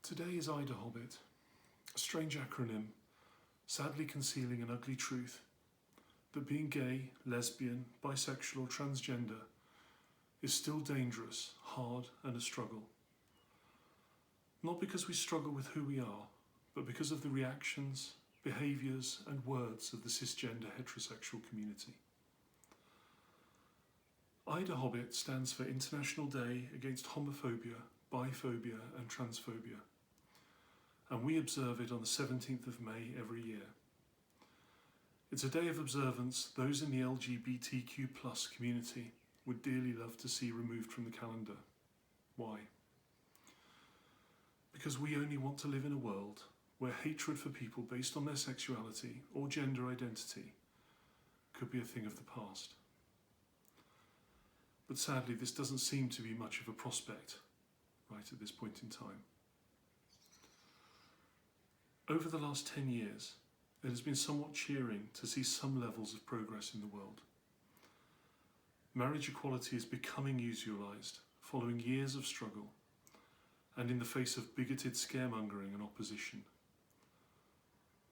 Today is Idahobit, a strange acronym, sadly concealing an ugly truth, that being gay, lesbian, bisexual or transgender is still dangerous, hard and a struggle. Not because we struggle with who we are, but because of the reactions, behaviours and words of the cisgender heterosexual community. Idahobit stands for International Day Against Homophobia, Biphobia and Transphobia, and we observe it on the 17th of May every year. It's a day of observance those in the LGBTQ+ community would dearly love to see removed from the calendar. Why? Because we only want to live in a world where hatred for people based on their sexuality or gender identity could be a thing of the past. But sadly, this doesn't seem to be much of a prospect right at this point in time. Over the last 10 years, it has been somewhat cheering to see some levels of progress in the world. Marriage equality is becoming usualised following years of struggle and in the face of bigoted scaremongering and opposition.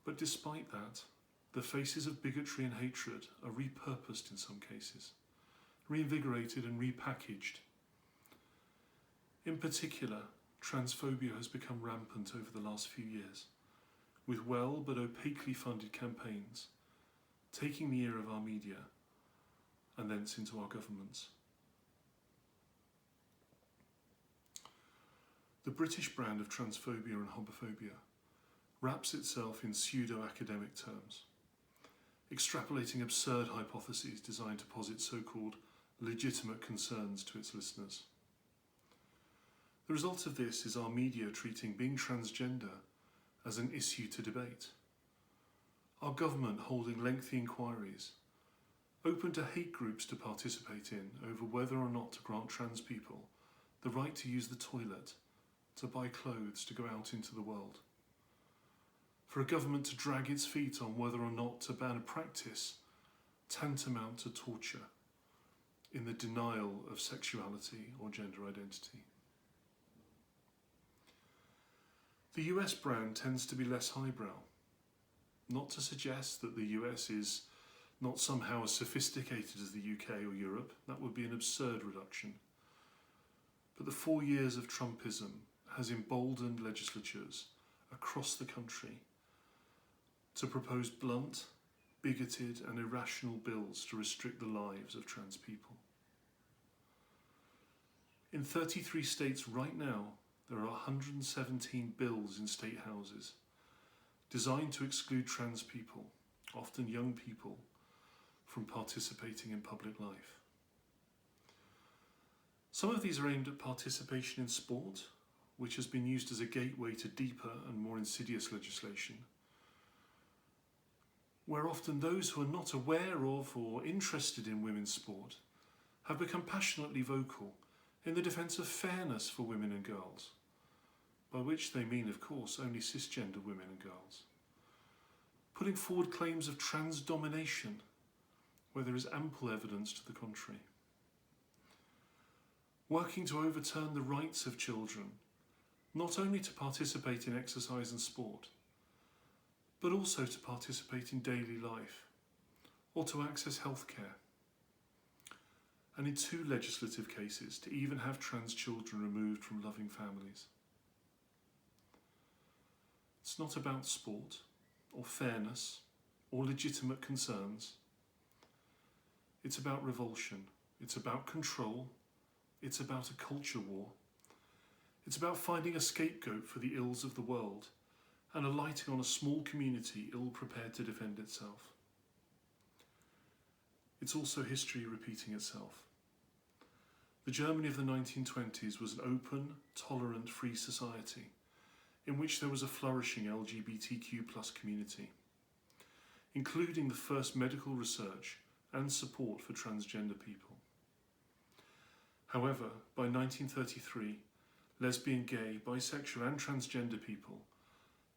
But despite that, the faces of bigotry and hatred are repurposed in some cases, reinvigorated and repackaged. In particular, transphobia has become rampant over the last few years, with well but opaquely funded campaigns taking the ear of our media and thence into our governments. The British brand of transphobia and homophobia wraps itself in pseudo-academic terms, extrapolating absurd hypotheses designed to posit so-called legitimate concerns to its listeners. The result of this is our media treating being transgender as an issue to debate, our government holding lengthy inquiries, open to hate groups to participate in over whether or not to grant trans people the right to use the toilet, to buy clothes, to go out into the world, for a government to drag its feet on whether or not to ban a practice tantamount to torture in the denial of sexuality or gender identity. The US brand tends to be less highbrow, not to suggest that the US is not somehow as sophisticated as the UK or Europe. That would be an absurd reduction. But the 4 years of Trumpism has emboldened legislatures across the country to propose blunt, bigoted and irrational bills to restrict the lives of trans people. In 33 states right now, there are 117 bills in state houses designed to exclude trans people, often young people, from participating in public life. Some of these are aimed at participation in sport, which has been used as a gateway to deeper and more insidious legislation, where often those who are not aware of or interested in women's sport have become passionately vocal in the defence of fairness for women and girls, by which they mean, of course, only cisgender women and girls, putting forward claims of trans domination where there is ample evidence to the contrary, working to overturn the rights of children, not only to participate in exercise and sport, but also to participate in daily life or to access healthcare, and in 2 legislative cases to even have trans children removed from loving families. It's not about sport or fairness or legitimate concerns. It's about revulsion. It's about control. It's about a culture war. It's about finding a scapegoat for the ills of the world and alighting on a small community ill-prepared to defend itself. It's also history repeating itself. The Germany of the 1920s was an open, tolerant, free society in which there was a flourishing LGBTQ+ community, including the first medical research and support for transgender people. However, by 1933, lesbian, gay, bisexual and transgender people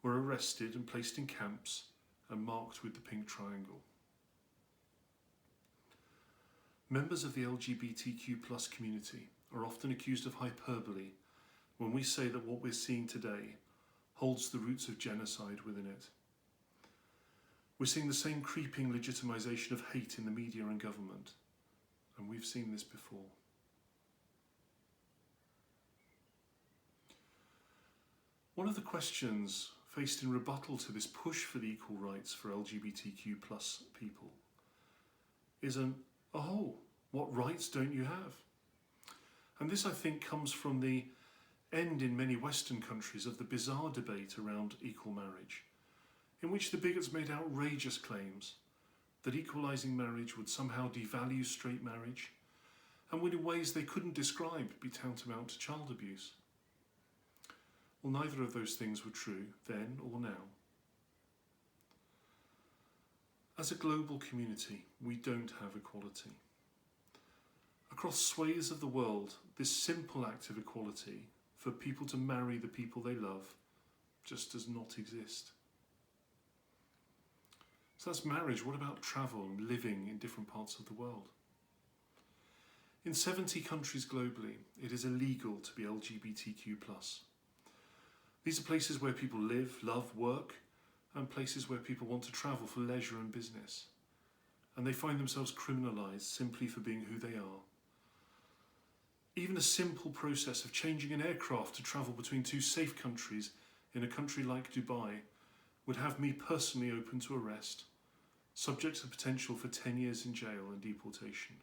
were arrested and placed in camps and marked with the pink triangle. Members of the LGBTQ+ community are often accused of hyperbole when we say that what we're seeing today holds the roots of genocide within it. We're seeing the same creeping legitimisation of hate in the media and government, and we've seen this before. One of the questions faced in rebuttal to this push for the equal rights for LGBTQ+ people is what rights don't you have? And this, I think, comes from the end in many Western countries of the bizarre debate around equal marriage, in which the bigots made outrageous claims that equalising marriage would somehow devalue straight marriage and would, in ways they couldn't describe, be tantamount to child abuse. Well, neither of those things were true then or now. As a global community, we don't have equality. Across swathes of the world, this simple act of equality for people to marry the people they love just does not exist. So that's marriage. What about travel and living in different parts of the world? In 70 countries globally, it is illegal to be LGBTQ+. These are places where people live, love, work, and places where people want to travel for leisure and business. And they find themselves criminalised simply for being who they are. Even a simple process of changing an aircraft to travel between two safe countries in a country like Dubai would have me personally open to arrest, subject to potential for 10 years in jail and deportation.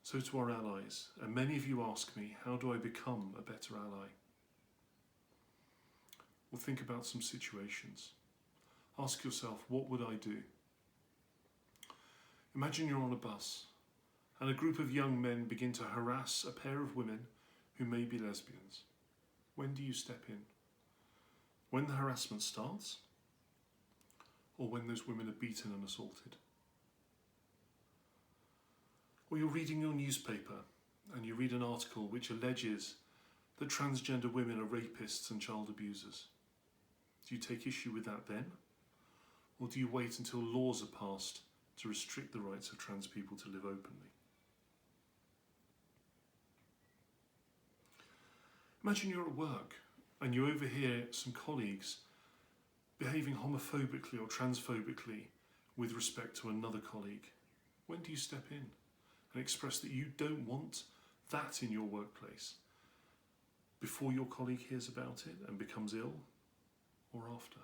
So to our allies, and many of you ask me, how do I become a better ally? Well, think about some situations. Ask yourself, what would I do? Imagine you're on a bus and a group of young men begin to harass a pair of women who may be lesbians. When do you step in? When the harassment starts? Or when those women are beaten and assaulted? Or you're reading your newspaper and you read an article which alleges that transgender women are rapists and child abusers. Do you take issue with that then? Or do you wait until laws are passed to restrict the rights of trans people to live openly? Imagine you're at work and you overhear some colleagues behaving homophobically or transphobically with respect to another colleague. When do you step in and express that you don't want that in your workplace? Before your colleague hears about it and becomes ill, or after?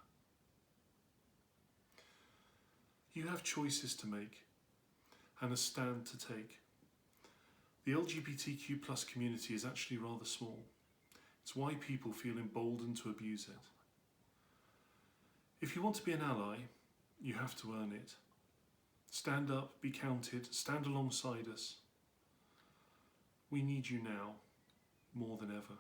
You have choices to make and a stand to take. The LGBTQ+ community is actually rather small. It's why people feel emboldened to abuse it. If you want to be an ally, you have to earn it. Stand up, be counted, stand alongside us. We need you now more than ever.